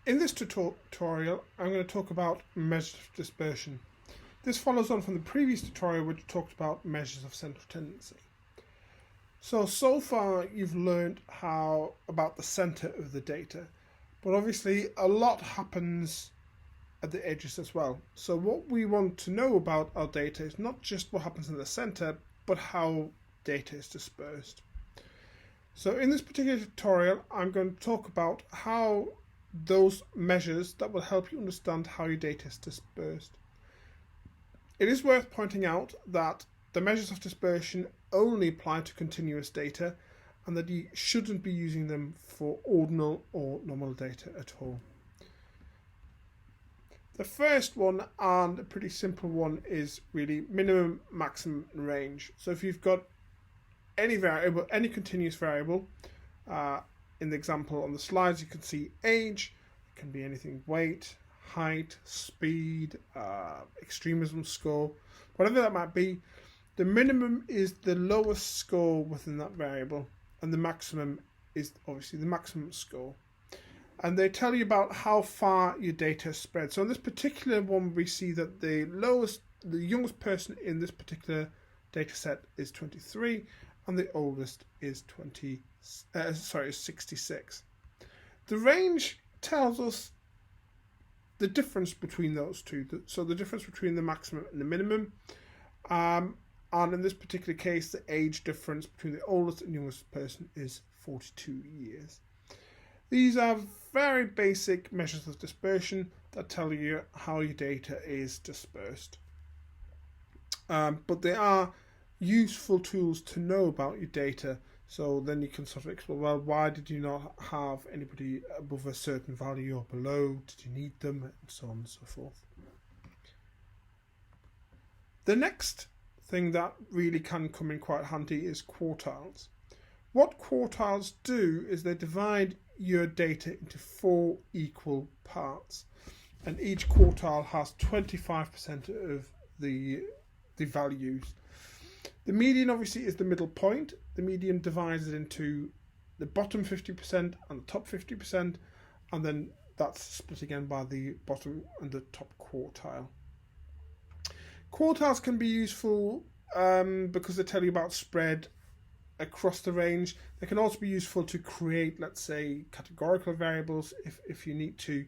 In this tutorial, I'm going to talk about measures of dispersion. This follows on from the previous tutorial which talked about measures of central tendency. So far you've learned about the center of the data, but obviously a lot happens at the edges as well. So what we want to know about our data is not just what happens in the center, but how data is dispersed. So in this particular tutorial, I'm going to talk about how those measures that will help you understand how your data is dispersed. It is worth pointing out that the measures of dispersion only apply to continuous data and that you shouldn't be using them for ordinal or normal data at all. The first one, and a pretty simple one, is really minimum, maximum, and range. So if you've got any variable, any continuous variable, in the example on the slides you can see age, it can be anything, weight, height, speed, extremism score, whatever that might be. The minimum is the lowest score within that variable, and the maximum is obviously the maximum score. And they tell you about how far your data is spread. So in this particular one, we see that the youngest person in this particular data set is 23, and the oldest is 66. The range tells us the difference between those two. So the difference between the maximum and the minimum. And in this particular case, the age difference between the oldest and youngest person is 42 years. These are very basic measures of dispersion that tell you how your data is dispersed. But they are useful tools to know about your data, so then you can sort of explore, well, why did you not have anybody above a certain value or below? Did you need them? And so on and so forth. The next thing that really can come in quite handy is quartiles. What quartiles do is they divide your data into 4 equal parts, and each quartile has 25% of the values. The median obviously is the middle point. The median divides it into the bottom 50% and the top 50%, and then that's split again by the bottom and the top quartile. Quartiles can be useful because they tell you about spread across the range. They can also be useful to create, let's say, categorical variables if you need to.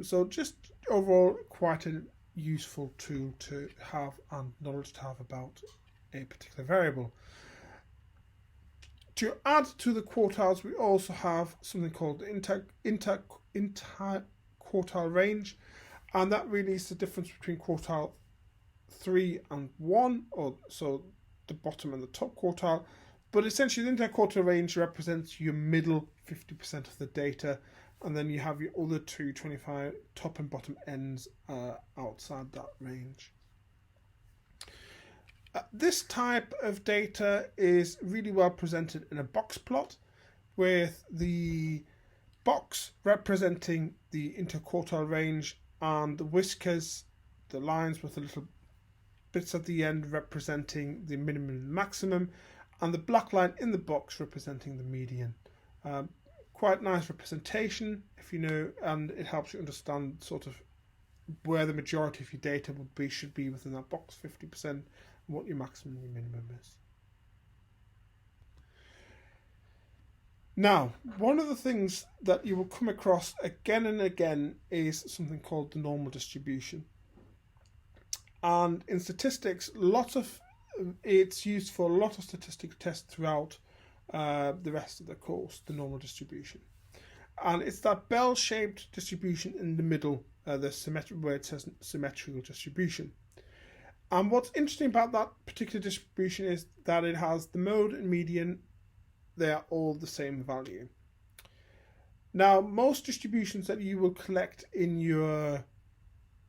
So just overall quite a useful tool to have and knowledge to have about a particular variable. To add to the quartiles, we also have something called the inter-quartile range, and that really is the difference between quartile 3 and 1, or so the bottom and the top quartile. But essentially the inter-quartile range represents your middle 50% of the data, and then you have your other 25 top and bottom ends outside that range. This type of data is really well presented in a box plot, with the box representing the interquartile range and the whiskers, the lines with the little bits at the end, representing the minimum and maximum, and the black line in the box representing the median. Quite nice representation, if you know, and it helps you understand sort of where the majority of your data should be within that box, 50%, and what your maximum and your minimum is. Now, one of the things that you will come across again and again is something called the normal distribution. And in statistics, it's used for a lot of statistic tests throughout the rest of the course, the normal distribution. And it's that bell-shaped distribution in the middle, where it says symmetrical distribution. And what's interesting about that particular distribution is that it has the mode and median, they are all the same value. Now, most distributions that you will collect in your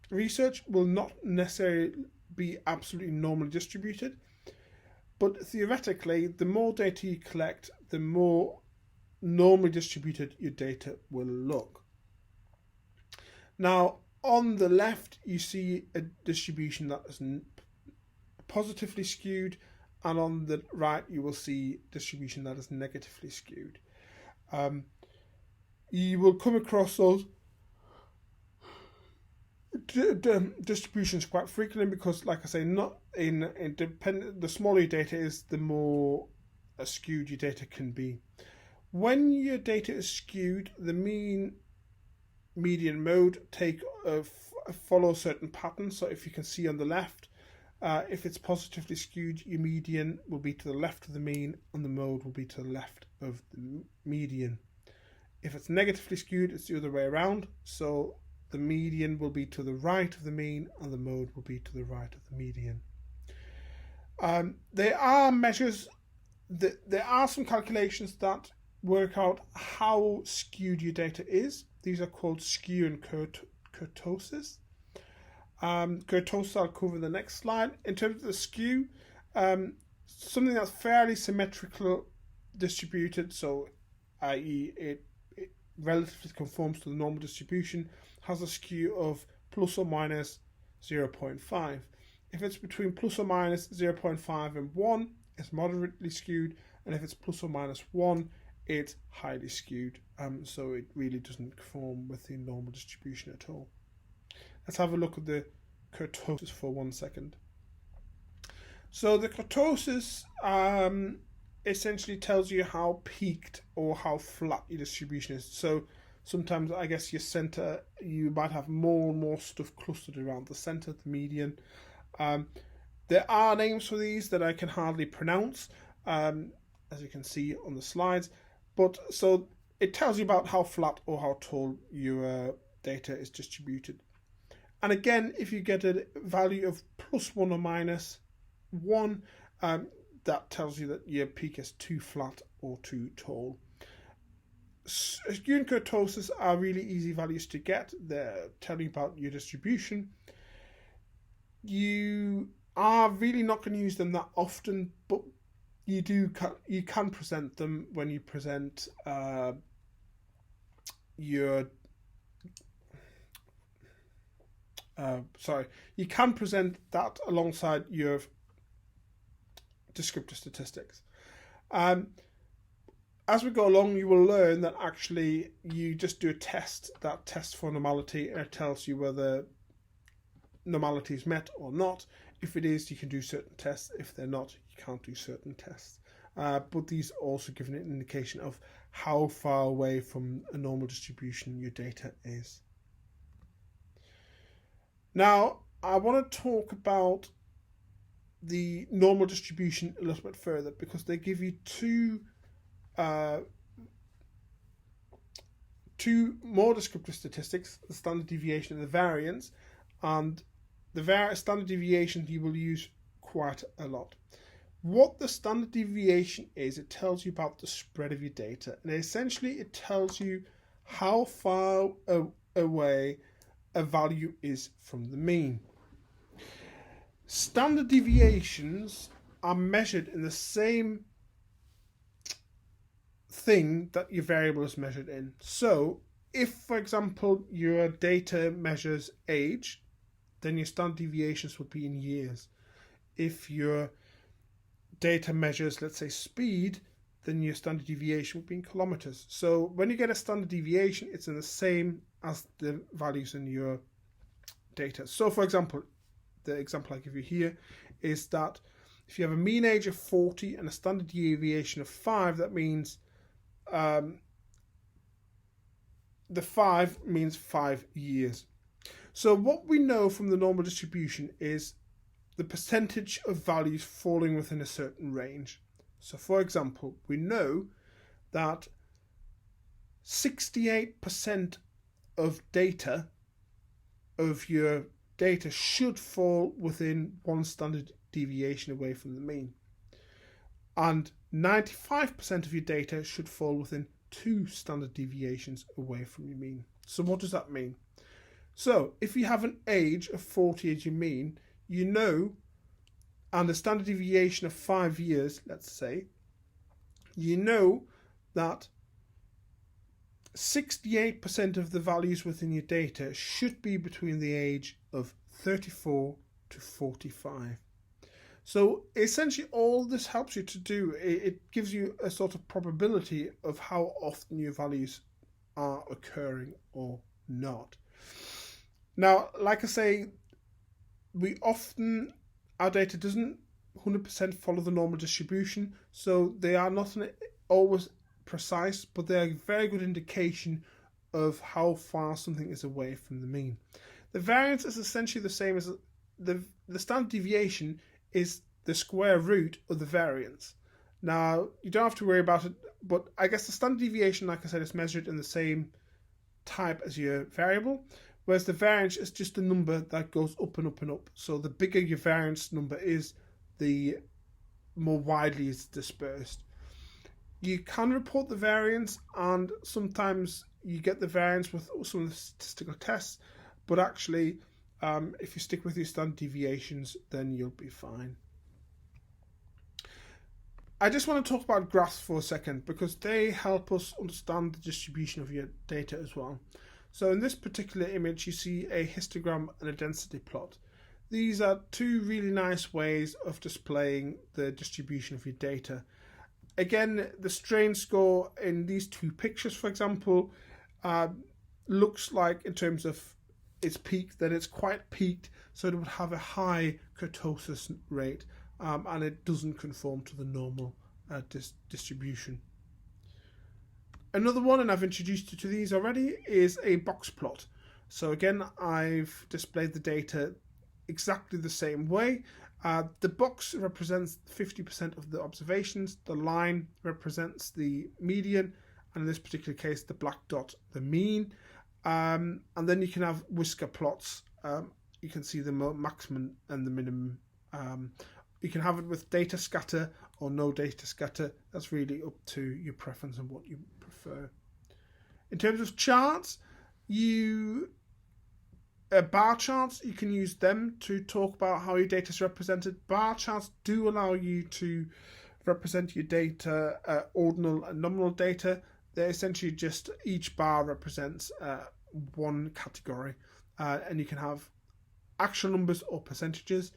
research will not necessarily be absolutely normally distributed, but theoretically, the more data you collect, the more normally distributed your data will look. Now, on the left, you see a distribution that is positively skewed, and on the right, you will see distribution that is negatively skewed. You will come across those distributions quite frequently because, like I say, not in the smaller your data is, the more skewed your data can be. When your data is skewed, the mean, median, mode follow certain patterns. So if you can see on the left, if it's positively skewed, your median will be to the left of the mean and the mode will be to the left of the median. If it's negatively skewed, it's the other way around. So the median will be to the right of the mean and the mode will be to the right of the median. There are measures, there are some calculations that work out how skewed your data is. These are called skew and kurtosis. Kurtosis I'll cover in the next slide. In terms of the skew, something that's fairly symmetrical distributed, so i.e. it relatively conforms to the normal distribution, has a skew of plus or minus 0.5. If it's between plus or minus 0.5 and 1, it's moderately skewed, and if it's plus or minus 1, it's highly skewed. So it really doesn't conform with the normal distribution at all. Let's have a look at the kurtosis for 1 second. So the kurtosis essentially tells you how peaked or how flat your distribution is. So sometimes, I guess, your center, you might have more and more stuff clustered around the center, the median. There are names for these that I can hardly pronounce, as you can see on the slides. But so it tells you about how flat or how tall your data is distributed. And again, if you get a value of plus 1 or minus 1, that tells you that your peak is too flat or too tall. Skew and kurtosis are really easy values to get. They're telling you about your distribution. You are really not going to use them that often, but you can present them when you present you can present that alongside your descriptive statistics. As we go along, you will learn that actually you just do a test, that test for normality, and it tells you whether normality is met or not. If it is, you can do certain tests. If they're not, you can't do certain tests. But these also give an indication of how far away from a normal distribution your data is. Now, I want to talk about the normal distribution a little bit further, because they give you two more descriptive statistics, the standard deviation and the variance. And the standard deviation you will use quite a lot. What the standard deviation is, it tells you about the spread of your data, and essentially it tells you how far away a value is from the mean. Standard deviations are measured in the same thing that your variable is measured in. So if, for example, your data measures age, then your standard deviations would be in years. If your data measures, let's say, speed, then your standard deviation would be in kilometers. So when you get a standard deviation, it's in the same as the values in your data. So for example, the example I give you here is that if you have a mean age of 40 and a standard deviation of 5, that means the 5 means 5 years. So what we know from the normal distribution is the percentage of values falling within a certain range. So for example, we know that 68% of your data should fall within 1 standard deviation away from the mean. And 95% of your data should fall within 2 standard deviations away from your mean. So what does that mean? So if you have an age of 40 as your mean, you know, and a standard deviation of 5 years, let's say, you know that 68% of the values within your data should be between the age of 34 to 45. So essentially all this helps you to do, it gives you a sort of probability of how often your values are occurring or not. Now, like I say, our data doesn't 100% follow the normal distribution, so they are not always precise, but they're a very good indication of how far something is away from the mean. The variance is essentially the same as the standard deviation is the square root of the variance. Now, you don't have to worry about it, but I guess the standard deviation, like I said, is measured in the same type as your variable, whereas the variance is just a number that goes up and up and up. So the bigger your variance number is, the more widely it's dispersed. You can report the variance, and sometimes you get the variance with some of the statistical tests, but actually, if you stick with your standard deviations, then you'll be fine. I just want to talk about graphs for a second because they help us understand the distribution of your data as well. So in this particular image, you see a histogram and a density plot. These are two really nice ways of displaying the distribution of your data. Again, the strain score in these two pictures, for example, looks like, in terms of its peak, that it's quite peaked, so it would have a high kurtosis rate, and it doesn't conform to the normal distribution. Another one, and I've introduced you to these already, is a box plot. So again, I've displayed the data exactly the same way. The box represents 50% of the observations, the line represents the median, and in this particular case, the black dot, the mean. And then you can have whisker plots. You can see the maximum and the minimum. You can have it with data scatter or no data scatter. That's really up to your preference and what you prefer. In terms of charts, bar charts, you can use them to talk about how your data is represented. Bar charts do allow you to represent your data, ordinal and nominal data. They're essentially just, each bar represents one category, and you can have actual numbers or percentages.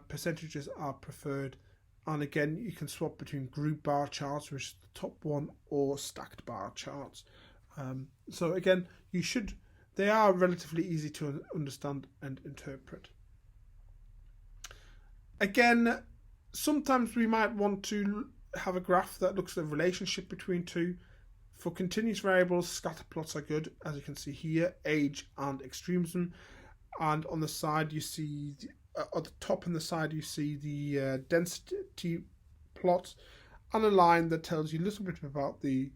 Percentages are preferred, and again, you can swap between group bar charts, which is the top one, or stacked bar charts. So again, they are relatively easy to understand and interpret. Again, sometimes we might want to have a graph that looks at the relationship between two. For continuous variables, scatter plots are good, as you can see here, age and extremism. And on the side, you see, at the top and the side, you see the density plot and a line that tells you a little bit about the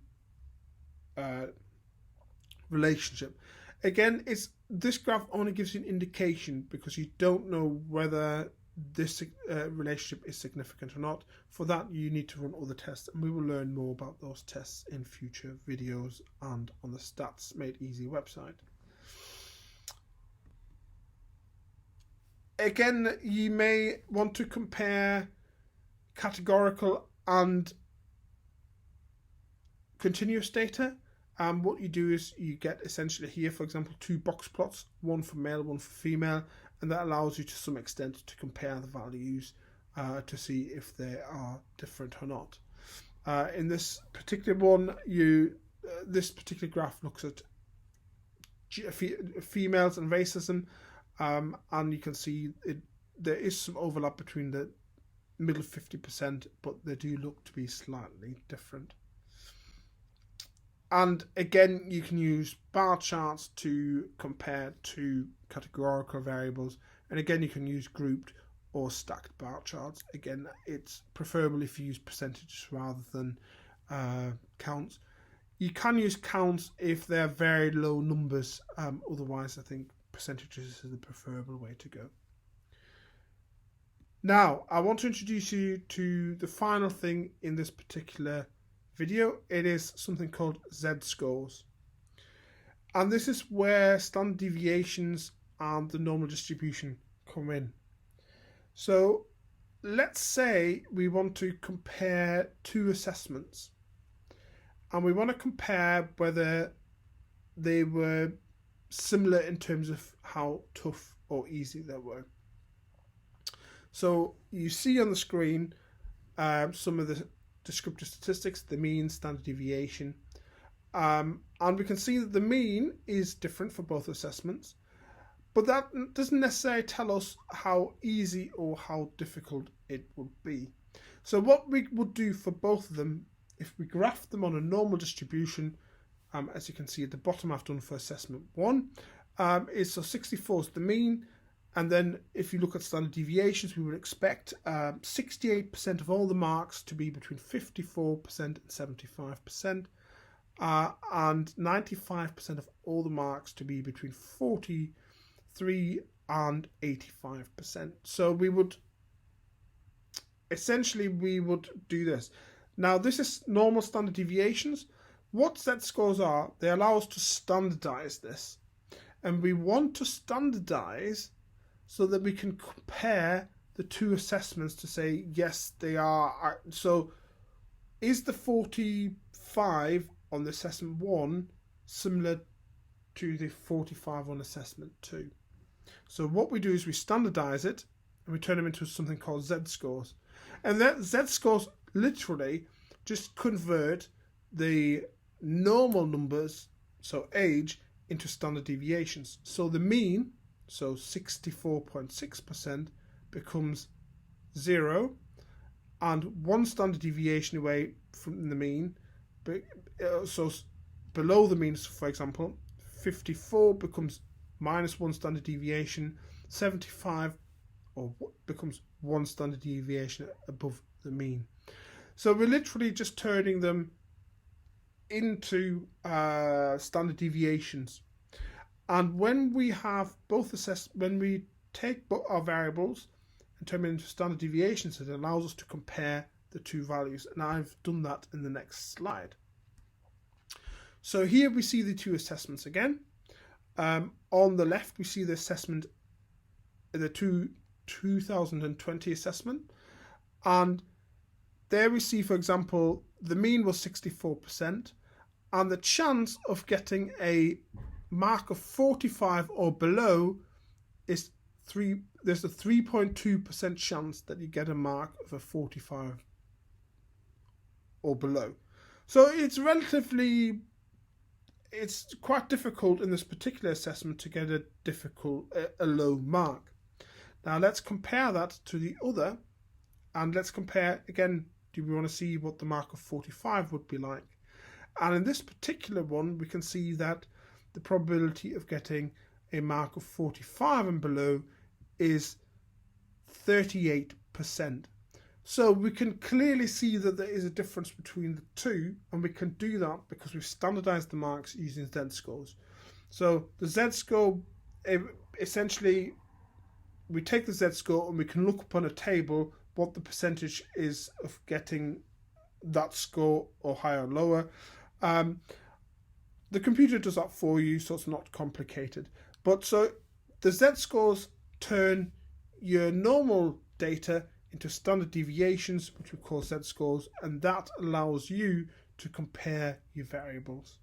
relationship. Again, this graph only gives you an indication because you don't know whether this relationship is significant or not. For that, you need to run other tests, and we will learn more about those tests in future videos and on the Stats Made Easy website. Again, you may want to compare categorical and continuous data. What you do is you get essentially here, for example, two box plots, one for male, one for female, and that allows you to some extent to compare the values to see if they are different or not. In this particular one, this particular graph looks at females and racism, and you can see there is some overlap between the middle 50%, but they do look to be slightly different. And again, you can use bar charts to compare two categorical variables. And again, you can use grouped or stacked bar charts. Again, it's preferable if you use percentages rather than counts. You can use counts if they're very low numbers. Otherwise, I think percentages is the preferable way to go. Now, I want to introduce you to the final thing in this particular video. It is something called z-scores, and this is where standard deviations and the normal distribution come in. So let's say we want to compare two assessments, and we want to compare whether they were similar in terms of how tough or easy they were. So you see on the screen some of the descriptive statistics, the mean, standard deviation, and we can see that the mean is different for both assessments, but that doesn't necessarily tell us how easy or how difficult it would be. So what we would do for both of them, if we graph them on a normal distribution, as you can see at the bottom I've done for assessment 1, is so 64 is the mean, and then if you look at standard deviations, we would expect 68% of all the marks to be between 54% and 75%, and 95% of all the marks to be between 43 and 85%. So we would essentially do this. Now this is normal standard deviations. What z-scores are, they allow us to standardize this, and we want to standardize so that we can compare the two assessments to say yes, they are. So is the 45 on the assessment 1 similar to the 45 on assessment 2? So what we do is we standardize it and we turn them into something called z-scores, and that z-scores literally just convert the normal numbers, so age, into standard deviations. So the mean, so 64.6%, becomes 0, and one standard deviation away from the mean, so below the mean, for example, 54 becomes minus 1 standard deviation, 75 becomes 1 standard deviation above the mean. So we're literally just turning them into standard deviations. And when we have both when we take our variables and turn them into standard deviations, it allows us to compare the two values, and I've done that in the next slide. So here we see the two assessments again. On the left we see the assessment, the 2020 assessment, and there we see, for example, the mean was 64%, and the chance of getting a mark of 45 or below is there's a 3.2% chance that you get a mark of a 45 or below. So it's quite difficult in this particular assessment to get a low mark. Now let's compare that to the other, and let's compare again. Do we want to see what the mark of 45 would be like? And in this particular one, we can see that the probability of getting a mark of 45 and below is 38%. So we can clearly see that there is a difference between the two, and we can do that because we've standardized the marks using z-scores. So the z-score, essentially, we take the z-score and we can look up on a table what the percentage is of getting that score, or higher or lower. The computer does that for you, so it's not complicated. But so the z-scores turn your normal data into standard deviations, which we call z-scores, and that allows you to compare your variables.